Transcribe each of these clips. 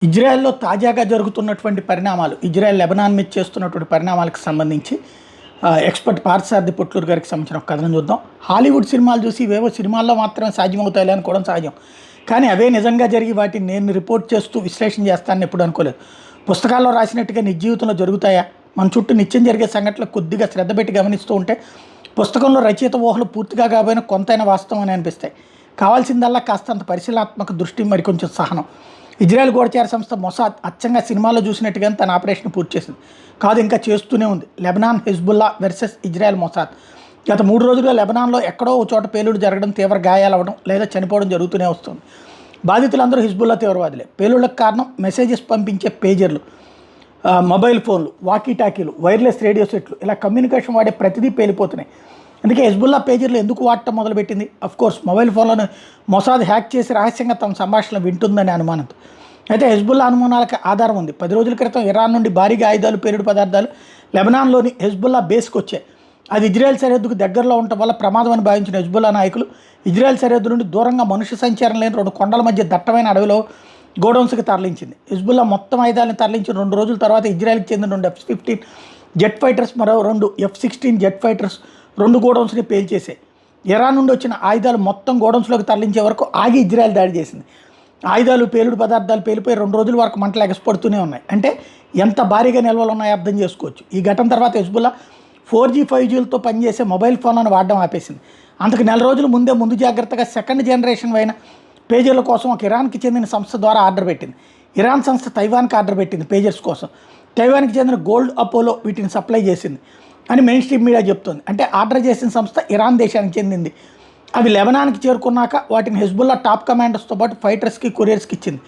ఇజ్రాయెల్‌లో తాజాగా జరుగుతున్నటువంటి పరిణామాలు, ఇజ్రాయెల్ లెబనాన్ మీద చేస్తున్నటువంటి పరిణామాలకు సంబంధించి ఎక్స్‌పర్ట్ పార్థసారథి పొట్లూరు గారికి సంబంధించిన ఒక కథనం చూద్దాం. హాలీవుడ్ సినిమాలు చూసి ఇవేవో సినిమాల్లో మాత్రమే సాధ్యమవుతాయిలే అనుకోవడం సహజం. కానీ అవే నిజంగా జరిగి వాటిని నేను రిపోర్ట్ చేస్తూ విశ్లేషణ చేస్తానని ఎప్పుడు అనుకోలేదు. పుస్తకాల్లో రాసినట్టుగా నిజ జీవితంలో జరుగుతాయా? మన చుట్టూ నిత్యం జరిగే సంఘటనలు కొద్దిగా శ్రద్ధ పెట్టి గమనిస్తూ ఉంటే పుస్తకంలో రచయిత ఊహలు పూర్తిగా కాకపోయినా కొంతైనా వాస్తవం అని అనిపిస్తాయి. కావాల్సిందల్లా కాస్తంత పరిశీలనాత్మక దృష్టి, మరికొంచెం సహనం. ఇజ్రాయెల్ గూఢచార సంస్థ మొసాద్ అచ్చంగా సినిమాలో చూసినట్టుగానే తన ఆపరేషన్ పూర్తి చేసింది కాదు, ఇంకా చేస్తూనే ఉంది. Lebanon Hezbollah versus Israel Mossad. గత 3 రోజులుగా లెబనాన్లో ఎక్కడో ఓ చోట పేలుడు జరగడం, తీవ్ర గాయాలవ్వడం లేదా చనిపోవడం జరుగుతూనే వస్తుంది. బాధితులందరూ హిజ్బుల్లా తీవ్రవాదులే. పేలుళ్లకు కారణం మెసేజెస్ పంపించే పేజర్లు, మొబైల్ ఫోన్లు, వాకీటాకీలు, వైర్లెస్ రేడియో సెట్లు, ఇలా కమ్యూనికేషన్ వాడే ప్రతిదీ పేలిపోతున్నాయి. అందుకే హెజ్బుల్లా పేజర్లు ఎందుకు వాడటం మొదలుపెట్టింది? అఫ్కోర్స్ మొబైల్ ఫోన్లను మొసాద్ హ్యాక్ చేసి రహస్యంగా తమ సంభాషణలు వింటుందనే అనుమానంతో. అయితే హెజ్బుల్లా అనుమానాలకు ఆధారం ఉంది. 10 రోజుల క్రితం ఇరాన్ నుండి భారీగా ఆయుధాలు, పేలుడు పదార్థాలు లెబనాన్లోని హెజ్బుల్లా బేస్కి వచ్చాయి. అది ఇజ్రాయెల్ సరిహద్దుకు దగ్గరలో ఉండటం వల్ల ప్రమాదం అని భావించిన హెజ్బుల్లా నాయకులు ఇజ్రాయెల్ సరిహద్దు నుండి దూరంగా మనుష్య సంచారం లేని 2 కొండల మధ్య దట్టమైన అడవిలో గోడౌన్స్కి తరలించింది. హెజ్బుల్లా మొత్తం ఆయుధాలను తరలించిన 2 రోజుల తర్వాత ఇజ్రాయెల్కి చెందిన 2 F-15 జెట్ ఫైటర్స్, మరో 2 F-16 జెట్ ఫైటర్స్ 2 గోడౌన్స్ని పేల్చేసాయి. ఇరాన్ నుండి వచ్చిన ఆయుధాలు మొత్తం గోడౌన్స్లోకి తరలించే వరకు ఆగి ఇజ్రాయెల్ దాడి చేసింది. ఆయుధాలు, పేలుడు పదార్థాలు పేలిపోయి 2 రోజుల వరకు మంటలు ఎగసిపడుతూనే ఉన్నాయి. అంటే ఎంత భారీగా నిల్వలు ఉన్నాయో అర్థం చేసుకోవచ్చు. ఈ ఘటన తర్వాత హెజ్బుల్లా 4G 5Gలతో పనిచేసే మొబైల్ ఫోన్లను వాడడం ఆపేసింది. అంతకు 4 రోజుల ముందు జాగ్రత్తగా సెకండ్ జనరేషన్ అయిన పేజర్ల కోసం ఒక ఇరాన్కి చెందిన సంస్థ ద్వారా ఆర్డర్ పెట్టింది. ఇరాన్ సంస్థ తైవాన్కి ఆర్డర్ పెట్టింది పేజర్స్ కోసం. తైవాన్కి చెందిన గోల్డ్ అపోలో వీటిని సప్లై చేసింది అని మెయిన్ స్ట్రీమ్ మీడియా చెప్తోంది. అంటే ఆర్డర్ చేసిన సంస్థ ఇరాన్ దేశానికి చెందింది. అవి లెబనాన్కి చేరుకున్నాక వాటిని హెజ్బుల్లా టాప్ కమాండర్స్తో పాటు ఫైటర్స్కి, కొరియర్స్కి ఇచ్చింది.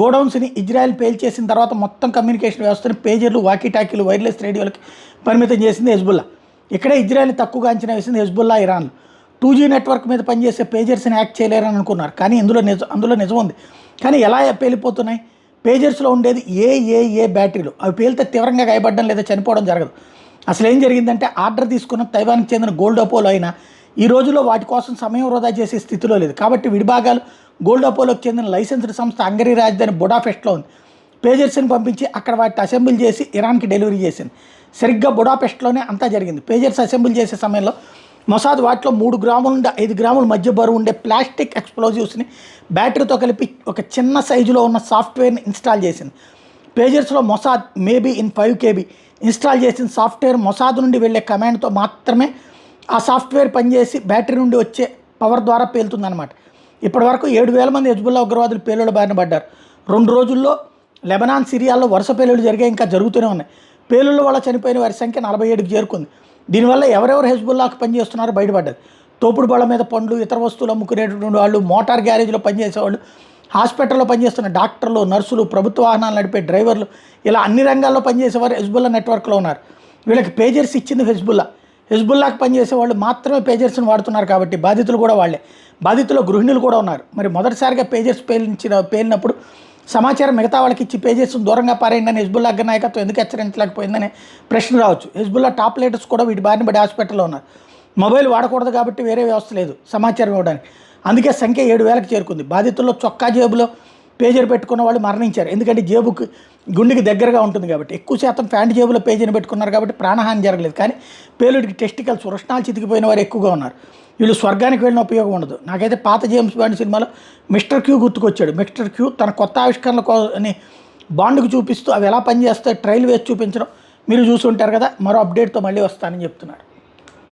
గోడౌన్స్ని ఇజ్రాయెల్ పేల్చేసిన తర్వాత మొత్తం కమ్యూనికేషన్ వ్యవస్థని పేజర్లు, వాకీటాకీలు, వైర్లెస్ రేడియోలకి పరిమితం చేసింది హెజ్బుల్లా. ఇక్కడే ఇజ్రాయెల్ని తక్కువగా అంచనా వేసింది హెజ్బుల్లా. ఇరాన్లు 2G నెట్వర్క్ మీద పనిచేసే పేజర్స్ని హ్యాక్ చేయలేరని అనుకున్నారు. కానీ అందులో నిజం ఉంది. కానీ ఎలా పేలిపోతున్నాయి? పేజర్స్లో ఉండేది ఏ బ్యాటరీలు. అవి పేలితే తీవ్రంగా గాయపడడం లేదా చనిపోవడం జరగదు. అసలు ఏం జరిగిందంటే ఆర్డర్ తీసుకున్న తైవాన్కి చెందిన గోల్డ్ అపోలో అయినా ఈ రోజుల్లో వాటి కోసం సమయం వృధా చేసే స్థితిలో లేదు. కాబట్టి విడిభాగాలు గోల్డ్ అపోలోకి చెందిన లైసెన్స్డ్ సంస్థ హంగరీ రాజధాని బుడాపెస్ట్లో ఉంది. పేజర్స్ని పంపించి అక్కడ వాటిని అసెంబుల్ చేసి ఇరాన్కి డెలివరీ చేసింది. సరిగ్గా బుడాపెస్ట్లోనే అంతా జరిగింది. పేజర్స్ అసెంబుల్ చేసే సమయంలో మొసాద్ వాటిలో 3 గ్రాముల నుండి 5 గ్రాముల మధ్య బరువు ఉండే ప్లాస్టిక్ ఎక్స్ప్లోజివ్స్ని బ్యాటరీతో కలిపి ఒక చిన్న సైజులో ఉన్న సాఫ్ట్వేర్ని ఇన్స్టాల్ చేసింది. పేజర్స్లో Mossad maybe in 5 KB install చేసిన సాఫ్ట్వేర్ మొసాద్ నుండి వెళ్ళే కమాండ్తో మాత్రమే ఆ సాఫ్ట్వేర్ పనిచేసి బ్యాటరీ నుండి వచ్చే పవర్ ద్వారా పేలుతుందన్నమాట. ఇప్పటివరకు 7,000 మంది హెజ్బుల్లా ఉగ్రవాదులు పేలుళ్ల బారిన పడ్డారు. 2 రోజుల్లో లెబనాన్, సిరియాల్లో వరుస పేలుళ్లు జరిగాయి, ఇంకా జరుగుతూనే ఉన్నాయి. పేలుళ్ల వల్ల చనిపోయిన వారి సంఖ్య 47కి చేరుకుంది. దీనివల్ల ఎవరెవరు హెజ్బుల్లాకు పనిచేస్తున్నారో బయటపడ్డది. తోపుడు బళ్ళ మీద పండ్లు, ఇతర వస్తువులు అమ్ముకునేటువంటి వాళ్ళు, మోటార్ గ్యారేజ్లో పనిచేసేవాళ్ళు, హాస్పిటల్లో పనిచేస్తున్న డాక్టర్లు, నర్సులు, ప్రభుత్వ వాహనాలు నడిపే డ్రైవర్లు, ఇలా అన్ని రంగాల్లో పనిచేసేవారు హెజ్బుల్లా నెట్వర్క్లో ఉన్నారు. వీళ్ళకి పేజర్స్ ఇచ్చింది హెజ్బుల్లా. హెజ్బుల్లాకి పనిచేసే వాళ్ళు మాత్రమే పేజర్స్ని వాడుతున్నారు కాబట్టి బాధితులు కూడా వాళ్ళే. బాధితుల్లో గృహిణులు కూడా ఉన్నారు. మరి మొదటిసారిగా పేజర్స్ పేలినప్పుడు సమాచారం మిగతా వాళ్ళకి ఇచ్చి పేజర్స్ని దూరంగా పారేయండి హెజ్బుల్లా నాయకత్వం ఎందుకు హెచ్చరించలేకపోయిందనే ప్రశ్న రావచ్చు. హెజ్బుల్లా టాప్ లీడర్స్ కూడా వీటి బారిన పడి హాస్పిటల్లో ఉన్నారు. మొబైల్ వాడకూడదు కాబట్టి వేరే వ్యవస్థ లేదు సమాచారం ఇవ్వడానికి. అందుకే సంఖ్య 7,000కి చేరుకుంది. బాధితుల్లో చొక్కా జేబులో పేజర్ పెట్టుకున్న వాళ్ళు మరణించారు. ఎందుకంటే జేబుకి గుండెకి దగ్గరగా ఉంటుంది కాబట్టి. ఎక్కువ శాతం ప్యాంట్ జేబులో పేజీని పెట్టుకున్నారు కాబట్టి ప్రాణహాని జరగలేదు. కానీ పేలుడికి టెస్టికల్స్, వృషణాలు చితికిపోయిన వారు ఎక్కువగా ఉన్నారు. వీళ్ళు స్వర్గానికి వెళ్ళిన ఉపయోగం ఉండదు. నాకైతే పాత జేమ్స్ బాండ్ సినిమాలో మిస్టర్ క్యూ గుర్తుకొచ్చాడు. మిస్టర్ క్యూ తన కొత్త ఆవిష్కరణలని బాండ్కు చూపిస్తూ అవి ఎలా పనిచేస్తాయో ట్రైల్ వేసి చూపించడం మీరు చూసి ఉంటారు కదా. మరో అప్డేట్తో మళ్ళీ వస్తానని చెప్తున్నాడు.